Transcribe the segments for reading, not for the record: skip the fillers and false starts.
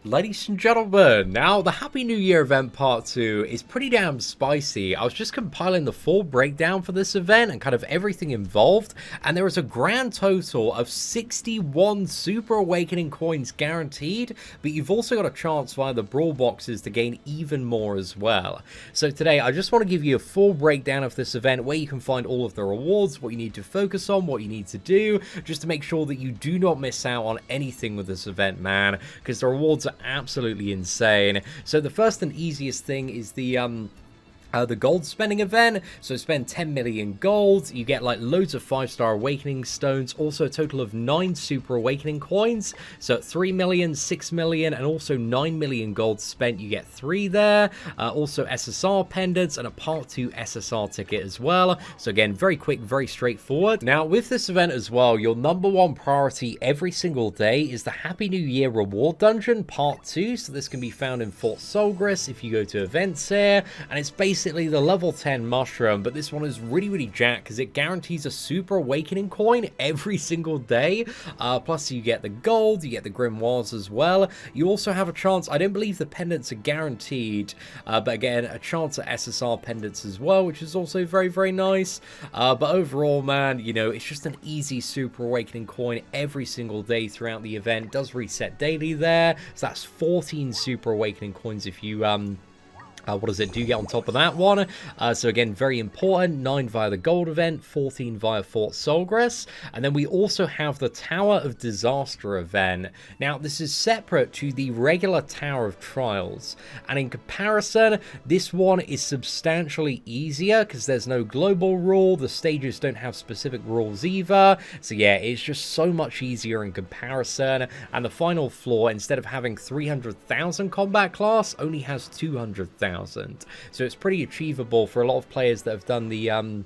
Ladies and gentlemen, now the Happy New Year event part 2 is pretty damn spicy. I was just compiling the full breakdown for this event and kind of everything involved, and there is a grand total of 61 Super Awakening coins guaranteed, but you've also got a chance via the Brawl boxes to gain even more as well. So today I just want to give you a full breakdown of this event where you can find all of the rewards, what you need to focus on, what you need to do, just to make sure that you do not miss out on anything with this event, man, because the rewards are absolutely insane. So the first and easiest thing is the gold spending event. So spend 10 million gold, you get like loads of 5-star awakening stones, also a total of 9 super awakening coins. So 3 million, 6 million, and also 9 million gold spent, you get 3 there. Also SSR pendants and a part 2 SSR ticket as well. So again, very quick, very straightforward. Now with this event as well, your #1 priority every single day is the Happy New Year reward dungeon part 2. So this can be found in Fort Solgris if you go to events here, and it's basically the level 10 mushroom, but this one is really jacked because it guarantees a super awakening coin every single day. Plus you get the gold, you get the grimoires as well. You also have a chance, I don't believe the pendants are guaranteed, but again, a chance at SSR pendants as well, which is also very nice. But overall, man, you know, it's just an easy super awakening coin every single day throughout the event. It does reset daily there, so that's 14 super awakening coins if you what does it do get on top of that one? So again, very important, 9 via the gold event, 14 via Fort Solgris, and then we also have the Tower of Disaster event. Now, this is separate to the regular Tower of Trials, and in comparison, this one is substantially easier because there's no global rule, the stages don't have specific rules either, so yeah, it's just so much easier in comparison, and the final floor, instead of having 300,000 combat class, only has 200,000. So it's pretty achievable for a lot of players that have done the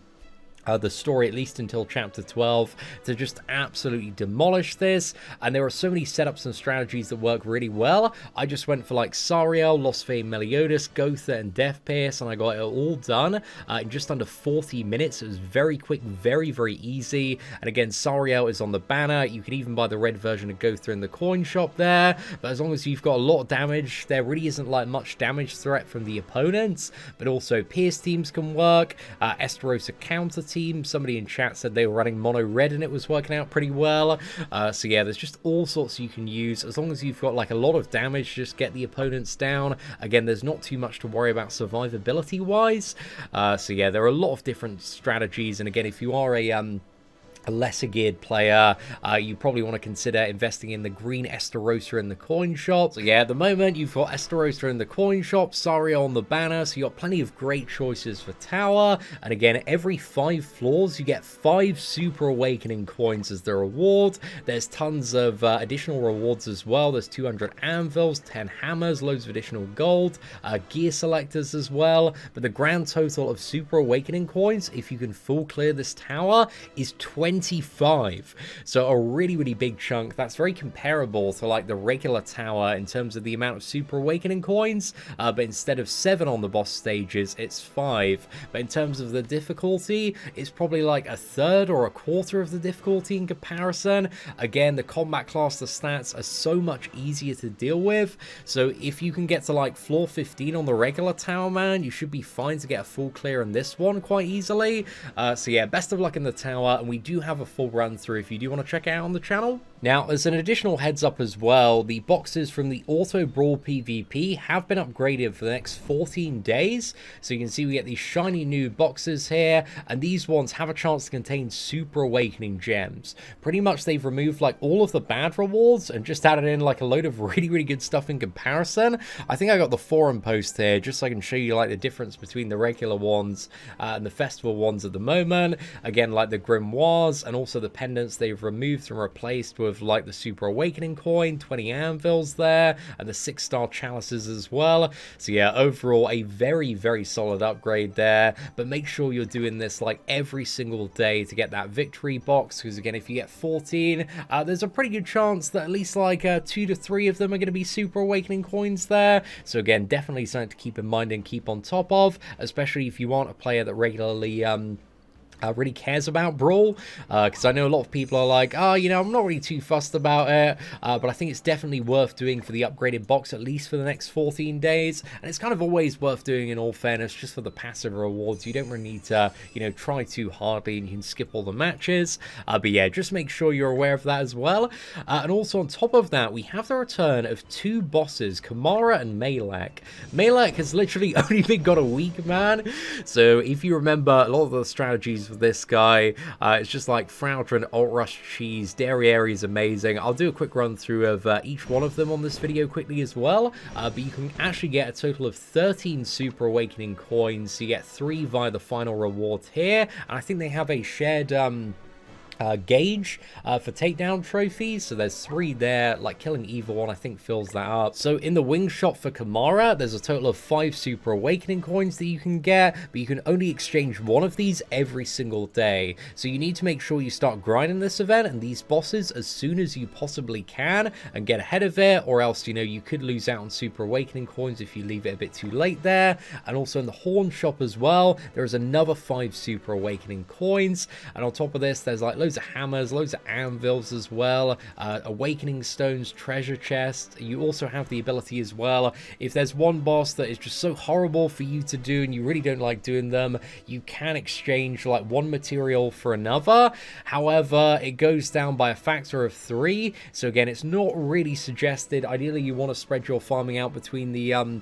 story at least until chapter 12 to just absolutely demolish this. And there are so many setups and strategies that work really well. I just went for like Sariel, Lost Fame, Meliodas, Gotha, and Death Pierce, and I got it all done in just under 40 minutes. It was very quick, very easy. And again, Sariel is on the banner. You can even buy the red version of Gotha in the coin shop there, but as long as you've got a lot of damage, there really isn't like much damage threat from the opponents. But also Pierce teams can work, Esterosa counter team. Somebody in chat said they were running mono red and it was working out pretty well. So yeah, there's just all sorts you can use. As long as you've got like a lot of damage, just get the opponents down. Again, there's not too much to worry about survivability wise. So yeah, there are a lot of different strategies. And again, if you are a lesser geared player, you probably want to consider investing in the green Esterosa in the coin shop. So yeah, at the moment you've got Esterosa in the coin shop, Saria on the banner, so you've got plenty of great choices for tower. And again, every 5 floors you get 5 super awakening coins as the reward. There's tons of additional rewards as well. There's 200 anvils, 10 hammers, loads of additional gold, gear selectors as well. But the grand total of super awakening coins, if you can full clear this tower, is 25. So a really big chunk. That's very comparable to like the regular tower in terms of the amount of super awakening coins, but instead of 7 on the boss stages, it's 5. But in terms of the difficulty, it's probably like a third or a quarter of the difficulty in comparison. Again, the combat class, the stats are so much easier to deal with. So if you can get to like floor 15 on the regular tower, man, you should be fine to get a full clear in this one quite easily. So yeah, best of luck in the tower, and we do have a full run through if you do want to check it out on the channel. Now, as an additional heads up as well, the boxes from the Auto Brawl PvP have been upgraded for the next 14 days. So you can see we get these shiny new boxes here, and these ones have a chance to contain Super Awakening gems. Pretty much they've removed like all of the bad rewards and just added in like a load of really good stuff in comparison. I think I got the forum post here just so I can show you like the difference between the regular ones and the festival ones at the moment. Again, like the grimoires and also the pendants they've removed and replaced with like the Super Awakening coin, 20 anvils there, and the 6-star chalices as well. So yeah, overall a very solid upgrade there, but make sure you're doing this like every single day to get that victory box, because again, if you get 14, there's a pretty good chance that at least like 2 to 3 of them are going to be Super Awakening coins there. So again, definitely something to keep in mind and keep on top of, especially if you aren't a player that regularly really cares about Brawl, because I know a lot of people are like, oh, you know, I'm not really too fussed about it, but I think it's definitely worth doing for the upgraded box, at least for the next 14 days, and it's kind of always worth doing, in all fairness, just for the passive rewards. You don't really need to, you know, try too hardly, and you can skip all the matches, but yeah, just make sure you're aware of that as well. And also on top of that, we have the return of 2 bosses, Kamara and Malek. Malek has literally only been got a week, man, so if you remember, a lot of the strategies for this guy, it's just like Fraudrin, Alt Rush Cheese, Derriere is amazing. I'll do a quick run through of each one of them on this video quickly as well, but you can actually get a total of 13 Super Awakening coins, so you get 3 via the final reward here, and I think they have a shared gauge for takedown trophies, so there's 3 there. Like killing either one I think fills that up. So in the wing shop for Kamara, there's a total of 5 Super Awakening coins that you can get, but you can only exchange one of these every single day, so you need to make sure you start grinding this event and these bosses as soon as you possibly can and get ahead of it, or else, you know, you could lose out on Super Awakening coins if you leave it a bit too late there. And also in the Horn shop as well, there is another 5 Super Awakening coins, and on top of this there's like loads of hammers, loads of anvils as well, awakening stones, treasure chest. You also have the ability as well, if there's one boss that is just so horrible for you to do and you really don't like doing them, you can exchange like one material for another. However, it goes down by a factor of 3, so again, it's not really suggested. Ideally you want to spread your farming out between the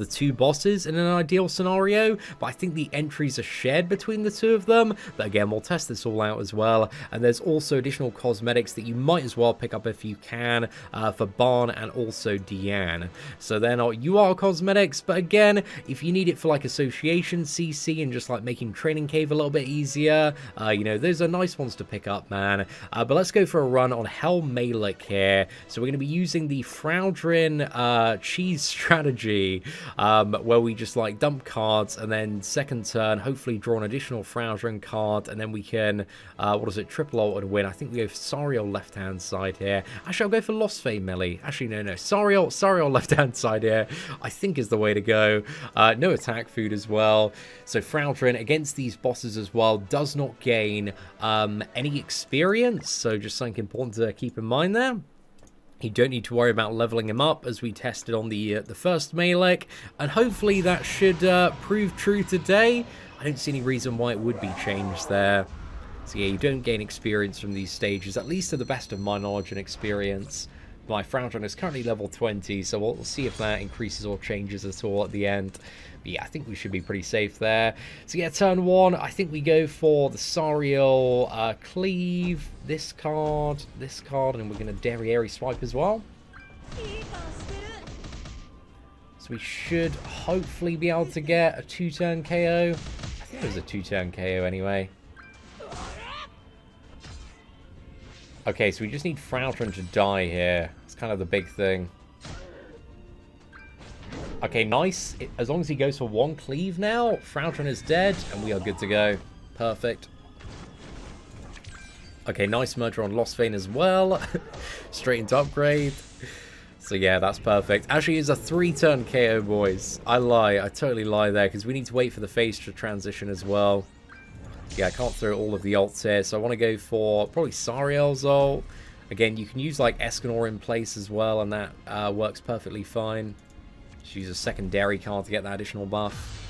2 bosses in an ideal scenario, but I think the entries are shared between the 2 of them. But again, we'll test this all out as well. And there's also additional cosmetics that you might as well pick up if you can, for Barn and also Deanne. So they're not UR cosmetics, but again, if you need it for like association CC and just like making Training Cave a little bit easier, you know, those are nice ones to pick up, man. But let's go for a run on Hell Malik here. So we're going to be using the Fraudrin cheese strategy, where we just like dump cards and then second turn hopefully draw an additional Fraudrin card, and then we can what is it, triple ult and win. I think we go for Sariel left hand side here. Actually, I'll go for Lost Fame melee. Actually, no, Sariel left hand side here I think is the way to go. No attack food as well, so Fraudrin against these bosses as well does not gain any experience, so just something important to keep in mind there. You don't need to worry about leveling him up, as we tested on the first Malek, and hopefully that should prove true today. I don't see any reason why it would be changed there. So yeah, you don't gain experience from these stages, at least to the best of my knowledge and experience. My Fraudrin is currently level 20, so we'll see if that increases or changes at all at the end. But yeah, I think we should be pretty safe there. So yeah, turn 1, I think we go for the Sariel cleave, this card, and we're going to Derriere swipe as well. So we should hopefully be able to get a 2-turn KO. I think it was a 2-turn KO anyway. Okay, so we just need Fraudrin to die here. It's kind of the big thing. Okay, nice. As long as he goes for 1 cleave now, Fraudrin is dead, and we are good to go. Perfect. Okay, nice merger on Lost Vein as well. Straight into upgrade. So yeah, that's perfect. Actually, it's a 3-turn KO, boys. I lie. I totally lie there, because we need to wait for the phase to transition as well. Yeah, I can't throw all of the ults here, so I want to go for probably Sariel's ult. Again, you can use like Escanor in place as well, and that works perfectly fine. Just use a secondary card to get that additional buff.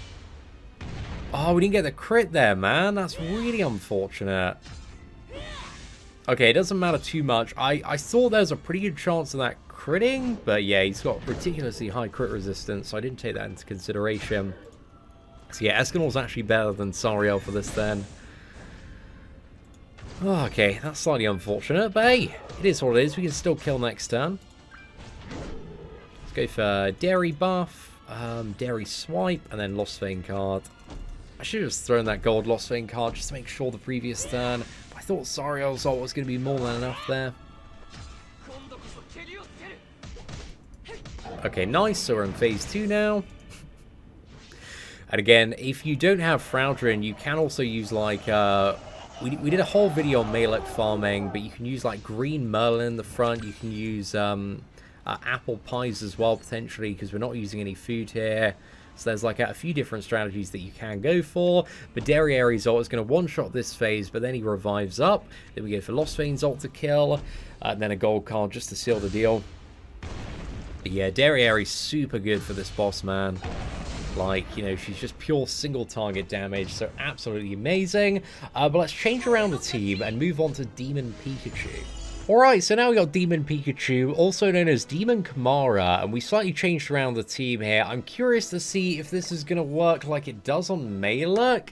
Oh, we didn't get the crit there, man. That's really unfortunate. Okay, it doesn't matter too much. I thought there was a pretty good chance of that critting, but yeah, he's got ridiculously high crit resistance, so I didn't take that into consideration. So yeah, Escanor's actually better than Sariel for this then. Oh, okay, that's slightly unfortunate, but hey, it is what it is. We can still kill next turn. Let's go for Dairy buff, Dairy swipe, and then Lost Vein card. I should have just thrown that gold Lost Vein card just to make sure the previous turn. But I thought Sariel's ult was going to be more than enough there. Okay, nice. So we're in phase 2 now. And again, if you don't have Fraudrin, you can also use like, we did a whole video on Malek farming, but you can use like Green Merlin in the front. You can use apple pies as well, potentially, because we're not using any food here. So there's like a few different strategies that you can go for. But Derrieri's ult is going to one-shot this phase, but then he revives up. Then we go for Lost Veins ult to kill, and then a gold card just to seal the deal. But yeah, Derrieri's super good for this boss, man. Like, you know, she's just pure single target damage, so absolutely amazing. But let's change around the team and move on to Demon Pikachu. Alright, so now we got Demon Pikachu, also known as Demon Kamara, and we slightly changed around the team here. I'm curious to see if this is going to work like it does on Melee.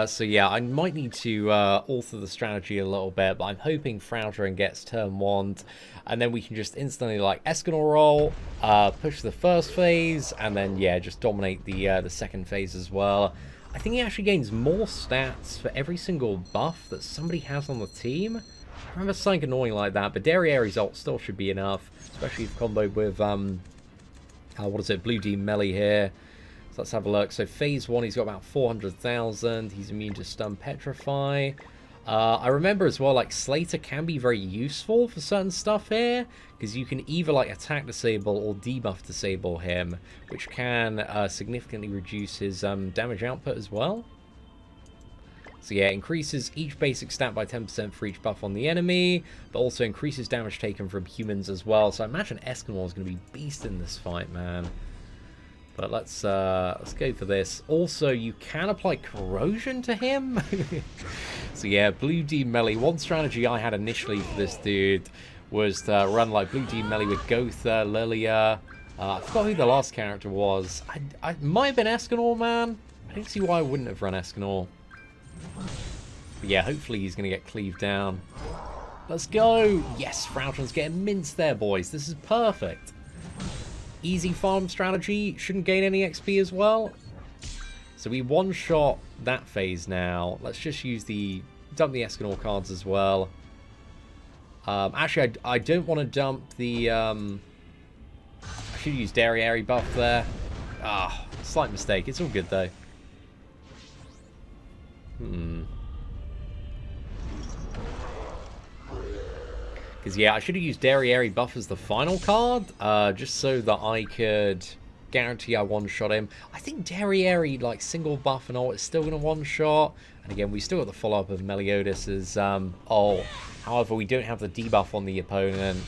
So yeah, I might need to alter the strategy a little bit, but I'm hoping Frowdren gets turn 1, and then we can just instantly, like, Escanor roll, push the first phase, and then, yeah, just dominate the second phase as well. I think he actually gains more stats for every single buff that somebody has on the team. I remember something annoying like that, but Derrieri's ult still should be enough, especially if comboed with, what is it, Blue Demon Melee here. So let's have a look. So phase 1, he's got about 400,000. He's immune to Stun Petrify. I remember as well, like, Slater can be very useful for certain stuff here, because you can either, like, attack disable or debuff disable him, which can significantly reduce his damage output as well. So yeah, increases each basic stat by 10% for each buff on the enemy, but also increases damage taken from humans as well. So I imagine Escanor is going to be beast in this fight, man. But let's go for this. Also, you can apply corrosion to him. So yeah, Blue Demon Melee. One strategy I had initially for this dude was to run like Blue Demon Melee with Gotha, Lilia. I forgot who the last character was. I might have been Escanor, man. I don't see why I wouldn't have run Escanor. But yeah, hopefully he's going to get cleaved down. Let's go! Yes, Frowdren's getting minced there, boys. This is perfect. Easy farm strategy. Shouldn't gain any XP as well. So we one-shot that phase now. Let's just use the... dump the Escanor cards as well. Actually, I don't want to dump the... I should use Derrieri buff there. Ah, slight mistake. It's all good, though. Because, yeah, I should have used Derrieri buff as the final card, just so that I could guarantee I one-shot him. I think Derrieri, like, single buff and all, is still going to one-shot. And again, we still got the follow-up of Meliodas' ult. However, we don't have the debuff on the opponent.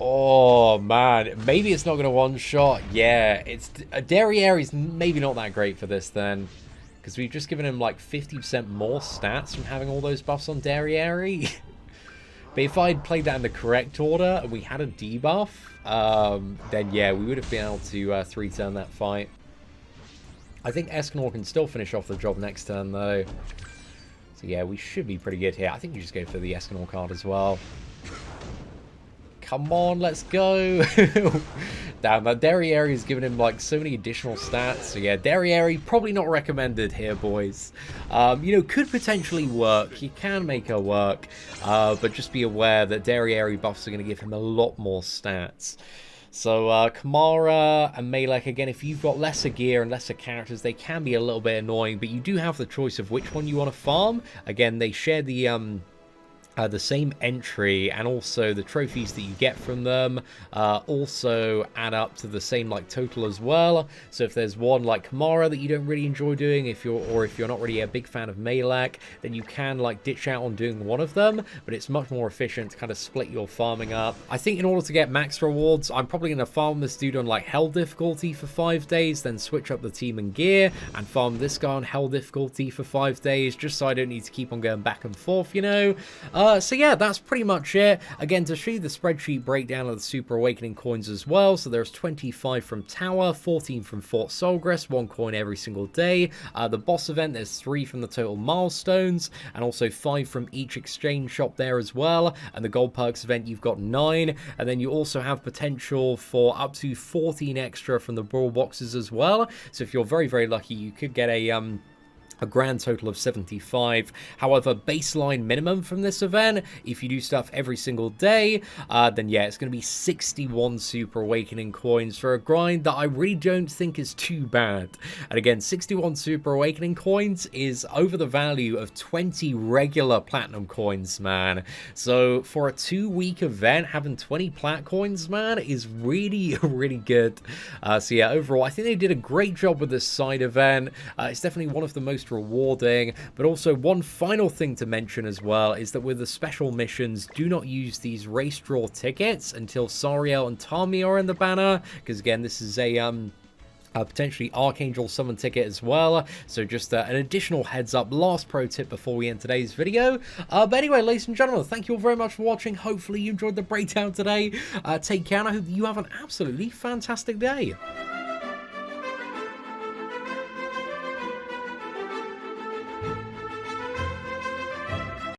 Oh, man. Maybe it's not going to one-shot. Yeah, it's Derrieri's maybe not that great for this, then. Because we've just given him, like, 50% more stats from having all those buffs on Derrieri. But if I'd played that in the correct order and we had a debuff, then, yeah, we would have been able to 3-turn that fight. I think Escanor can still finish off the job next turn, though. So, yeah, we should be pretty good here. I think we just go for the Escanor card as well. Come on, let's go. Damn, that Derrieri has given him, like, so many additional stats. So, yeah, Derrieri, probably not recommended here, boys. You know, could potentially work. You can make her work. But just be aware that Derrieri buffs are going to give him a lot more stats. So, Kamara and Melee, again, if you've got lesser gear and lesser characters, they can be a little bit annoying. But you do have the choice of which one you want to farm. Again, they share the same entry, and also the trophies that you get from them also add up to the same, like, total as well. So if there's one like Kamara that you don't really enjoy doing, if you're not really a big fan of Melee, then you can, like, ditch out on doing one of them, but it's much more efficient to kind of split your farming up. I think in order to get max rewards, I'm probably going to farm this dude on, like, Hell difficulty for 5 days, then switch up the team and gear, and farm this guy on Hell difficulty for 5 days, just so I don't need to keep on going back and forth, you know. So yeah, that's pretty much it. Again, to show you the spreadsheet breakdown of the Super Awakening coins as well. So there's 25 from Tower, 14 from Fort Solgress, 1 coin every single day. The boss event, there's 3 from the total milestones, and also 5 from each exchange shop there as well. And the Gold Perks event, you've got 9. And then you also have potential for up to 14 extra from the Brawl boxes as well. So if you're very, very lucky, you could get a a grand total of 75. However, baseline minimum from this event, if you do stuff every single day, then yeah, it's going to be 61 Super Awakening coins for a grind that I really don't think is too bad. And again, 61 Super Awakening coins is over the value of 20 regular Platinum coins, man. So for a 2-week event, having 20 Plat coins, man, is really, really good. So yeah, overall, I think they did a great job with this side event. It's definitely one of the most rewarding, but also one final thing to mention as well is that with the special missions, do not use these race draw tickets until Sariel and Tami are in the banner, because again, this is a potentially Archangel summon ticket as well, so just an additional heads up, last pro tip before we end today's video. But anyway, ladies and gentlemen, thank you all very much for watching. Hopefully you enjoyed the breakdown today. Take care, and I hope you have an absolutely fantastic day.